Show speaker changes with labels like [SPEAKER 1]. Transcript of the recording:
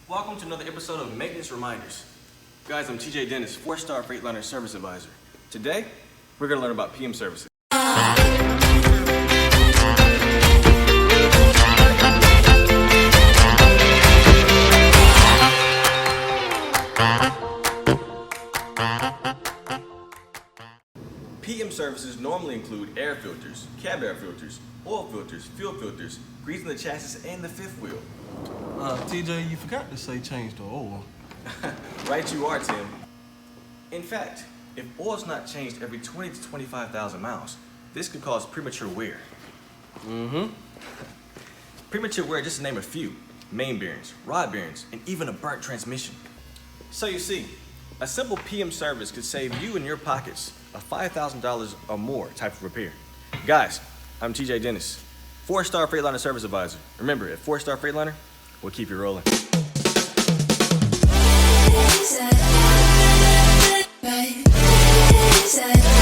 [SPEAKER 1] Welcome to another episode of Maintenance Reminders. Guys, I'm TJ Dennis, 4-star Freightliner Service Advisor. Today, we're going to learn about PM services. PM services normally include air filters, cab air filters, oil filters, fuel filters, greasing the chassis, and the fifth wheel.
[SPEAKER 2] TJ, you forgot to say change the oil.
[SPEAKER 1] Right you are, Tim. In fact, if oil's not changed every 20 to 25,000 miles, this could cause premature wear. Premature wear, just to name a few: main bearings, rod bearings, and even a burnt transmission. So you see, a simple PM service could save you in your pockets a $5,000 or more type of repair. Guys, I'm TJ Dennis, 4-star Freightliner Service Advisor. Remember, at 4-star Freightliner, we'll keep you rolling.
[SPEAKER 3] Said